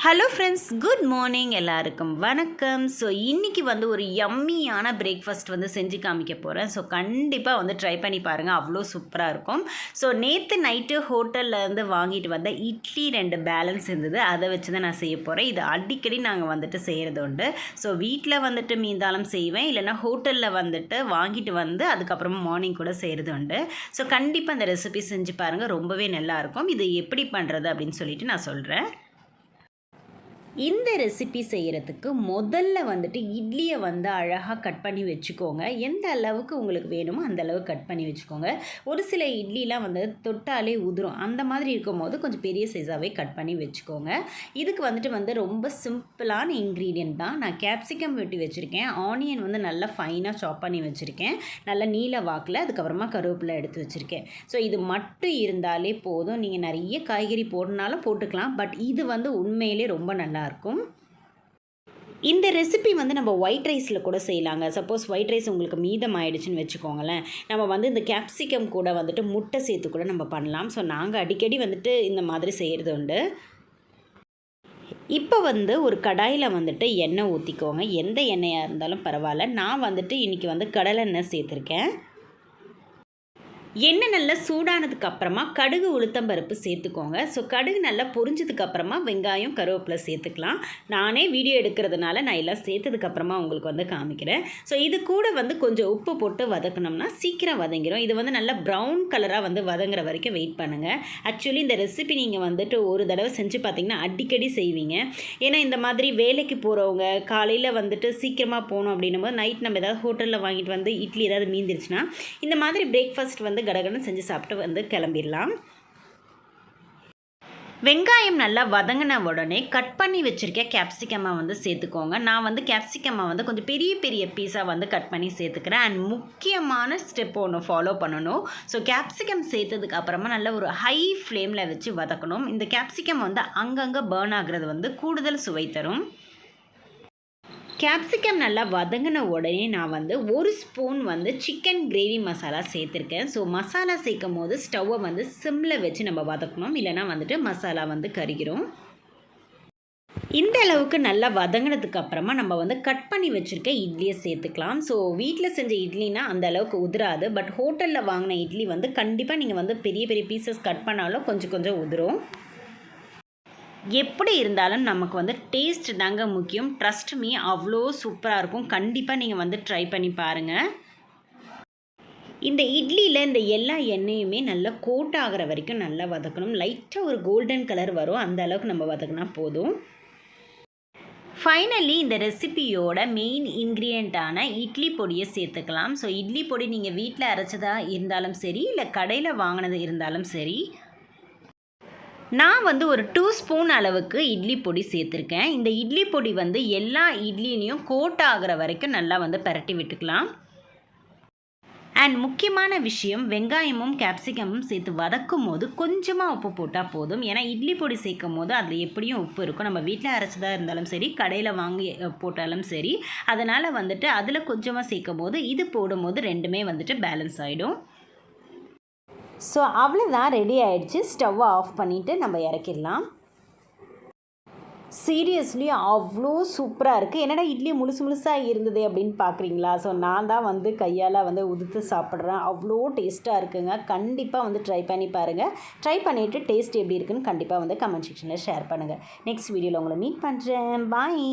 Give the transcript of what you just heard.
Hello friends, good morning எல்லாருக்கும் வணக்கம். So இன்றைக்கி ஒரு யம்மியான பிரேக்ஃபாஸ்ட் செஞ்சு காமிக்க போகிறேன். ஸோ கண்டிப்பாக ட்ரை பண்ணி பாருங்கள், அவ்வளோ சூப்பராக இருக்கும். ஸோ நேற்று நைட்டு ஹோட்டல்லேருந்து வாங்கிட்டு வந்த இட்லி 2 பேலன்ஸ் இருந்தது, அதை வச்சு தான் நான் செய்ய போகிறேன். இது அடிக்கடி நாங்கள் செய்கிறது உண்டு. ஸோ வீட்டில் மீந்தாலும் செய்வேன், இல்லைனா ஹோட்டலில் வாங்கிட்டு அதுக்கப்புறமா மார்னிங் கூட செய்கிறது உண்டு. ஸோ கண்டிப்பாக அந்த ரெசிபி செஞ்சு பாருங்கள், ரொம்பவே நல்லாயிருக்கும். இது எப்படி பண்ணுறது அப்படின்னு சொல்லிட்டு நான் சொல்கிறேன். இந்த ரெசிபி செய்கிறதுக்கு முதல்ல இட்லியை அழகாக கட் பண்ணி வச்சுக்கோங்க. எந்த அளவுக்கு உங்களுக்கு வேணுமோ அந்த அளவுக்கு கட் பண்ணி வச்சுக்கோங்க. ஒரு சில இட்லிலாம் தொட்டாலே உதிரும், அந்த மாதிரி இருக்கும்போது கொஞ்சம் பெரிய சைஸாகவே கட் பண்ணி வச்சுக்கோங்க. இதுக்கு ரொம்ப சிம்பிளான இன்க்ரீடியன்ட் தான். நான் கேப்சிகம் வெட்டி வச்சுருக்கேன், ஆனியன் நல்லா ஃபைனாக சாப் பண்ணி வச்சுருக்கேன், நல்லா நீல வாக்கில். அதுக்கப்புறமா கருவேப்பிலை எடுத்து வச்சுருக்கேன். ஸோ இது மட்டும் இருந்தாலே போதும். நீங்கள் நிறைய காய்கறி போடனாலும் போட்டுக்கலாம், பட் இது உண்மையிலே ரொம்ப நல்லாயிருக்கும். இந்த ரெசிபி நம்ம ஒயிட் ரைஸில் கூட செய்யலாங்க. சப்போஸ் ஒயிட் ரைஸ் உங்களுக்கு மீதம் ஆகிடுச்சின்னு வச்சுக்கோங்களேன், நம்ம இந்த கேப்சிகம் கூட முட்டை சேர்த்து கூட நம்ம பண்ணலாம். ஸோ நாங்கள் அடிக்கடி இந்த மாதிரி செய்கிறது உண்டு. இப்போ ஒரு கடாயில் எண்ணெய் ஊற்றிக்கோங்க. எந்த எண்ணெயாக இருந்தாலும் பரவாயில்ல. நான் இன்றைக்கி கடலெண்ணெய் சேர்த்துருக்கேன். எண்ணெய் நல்லா சூடானதுக்கு அப்புறமா கடுகு உளுத்தம்பருப்பு சேர்த்துக்கோங்க. ஸோ கடுகு நல்லா பொரிஞ்சதுக்கப்புறமா வெங்காயம் கருவேப்பிலை சேர்த்துக்கலாம். நானே வீடியோ எடுக்கிறதுனால நான் எல்லாம் சேர்த்ததுக்கப்புறமா உங்களுக்கு காமிக்கிறேன். ஸோ இது கூட கொஞ்சம் உப்பு போட்டு வதக்கணும்னா சீக்கிரம் வதங்கிடும். இது நல்லா ப்ரௌன் கலராக வதங்குற வரைக்கும் வெயிட் பண்ணுங்கள். ஆக்சுவலி இந்த ரெசிபி நீங்கள் ஒரு தடவை செஞ்சு பார்த்தீங்கன்னா அடிக்கடி செய்வீங்க. ஏன்னா இந்த மாதிரி வேலைக்கு போகிறவங்க காலையில் சீக்கிரமாக போகணும் அப்படின்னும் போது நைட் நம்ம ஏதாவது ஹோட்டலில் வாங்கிட்டு இட்லி ஏதாவது மீந்துருச்சுன்னா இந்த மாதிரி பிரேக்ஃபாஸ்ட் கடகடன்னு செஞ்சு சாப்பிட்டு கிளம்பிடலாம். வெங்காயம் நல்லா வதங்கின உடனே கட் பண்ணி வச்சுருக்க கேப்சிகம்மை சேர்த்துக்கோங்க. நான் கேப்சிகம்மை கொஞ்சம் பெரிய பெரிய பீஸாக கட் பண்ணி சேர்த்துக்கிறேன். அண்ட் முக்கியமான ஸ்டெப் ஒன்று ஃபாலோ பண்ணணும். ஸோ கேப்சிகம் சேர்த்ததுக்கு அப்புறமா நல்ல ஒரு ஹை ஃப்ளேமில் வச்சு வதக்கணும். இந்த கேப்சிகம் அங்கங்கே பேர்ன் ஆகிறது கூடுதல் சுவை தரும். கேப்சிகம் நல்லா வதங்கின உடனே நான் 1 ஸ்பூன் சிக்கன் கிரேவி மசாலா சேர்த்துருக்கேன். ஸோ மசாலா சேர்க்கும் போது ஸ்டவ்வை சிம்மில் வச்சு நம்ம வதக்கணும், இல்லைனா மசாலா கருகிரும். இந்த அளவுக்கு நல்லா வதங்கினதுக்கு அப்புறமா நம்ம கட் பண்ணி வச்சுருக்க இட்லியை சேர்த்துக்கலாம். ஸோ வீட்டில் செஞ்ச இட்லினா அந்த அளவுக்கு உதிராது, பட் ஹோட்டலில் வாங்கின இட்லி கண்டிப்பாக நீங்கள் பெரிய பெரிய பீசஸ் கட் பண்ணாலும் கொஞ்சம் கொஞ்சம் உதிரும். எப்படி இருந்தாலும் நமக்கு டேஸ்ட் தாங்க முக்கியம். ட்ரஸ்ட் மீ, அவ்வளோ சூப்பராக இருக்கும். கண்டிப்பாக நீங்கள் ட்ரை பண்ணி பாருங்கள். இந்த இட்லியில் இந்த எல்லா எண்ணெயுமே நல்லா கோட் ஆகிற வரைக்கும் நல்லா வதக்கணும். லைட்டாக ஒரு கோல்டன் கலர் வரும், அந்த அளவுக்கு நம்ம வதக்கினா போதும். ஃபைனலி இந்த ரெசிபியோட மெயின் இன்க்ரீடியண்ட்டான இட்லி பொடியை சேர்த்துக்கலாம். ஸோ இட்லி பொடி நீங்கள் வீட்டில் அரைச்சதாக இருந்தாலும் சரி, இல்லை கடையில் வாங்கினது இருந்தாலும் சரி. நான் ஒரு 2 ஸ்பூன் அளவுக்கு இட்லி பொடி சேர்த்துருக்கேன். இந்த இட்லி பொடி எல்லா இட்லிலையும் கோட் ஆகிற வரைக்கும் நல்லா பரட்டி விட்டுக்கலாம். அண்ட் முக்கியமான விஷயம், வெங்காயமும் கேப்சிகமும் சேர்த்து வதக்கும் போது கொஞ்சமாக உப்பு போட்டால் போதும். ஏன்னா இட்லி பொடி சேர்க்கும் போது அதில் எப்படியும் உப்பு இருக்கும். நம்ம வீட்டில் அரைச்சதாக இருந்தாலும் சரி, கடையில் வாங்கி போட்டாலும் சரி. அதனால் அதில் கொஞ்சமாக சேர்க்கும் போது இது போடும்போது ரெண்டுமே பேலன்ஸ் ஆகிடும். ஸோ அவ்வளோதான், ரெடி ஆகிடுச்சு. ஸ்டவ்வை ஆஃப் பண்ணிவிட்டு நம்ம இறக்கிடலாம். சீரியஸ்லி அவ்வளோ சூப்பராக இருக்குது. என்னடா இட்லி முழுசாக இருந்தது அப்படின்னு பார்க்குறீங்களா? ஸோ நான் தான் கையால் உதுத்து சாப்பிட்றேன். அவ்வளோ டேஸ்ட்டாக இருக்குங்க. கண்டிப்பாக ட்ரை பண்ணி பாருங்கள். ட்ரை பண்ணிவிட்டு டேஸ்ட் எப்படி இருக்குன்னு கண்டிப்பாக கமெண்ட் செக்ஷனில் ஷேர் பண்ணுங்கள். நெக்ஸ்ட் வீடியோவில் உங்களை மீட் பண்ணுறேன். பாய்.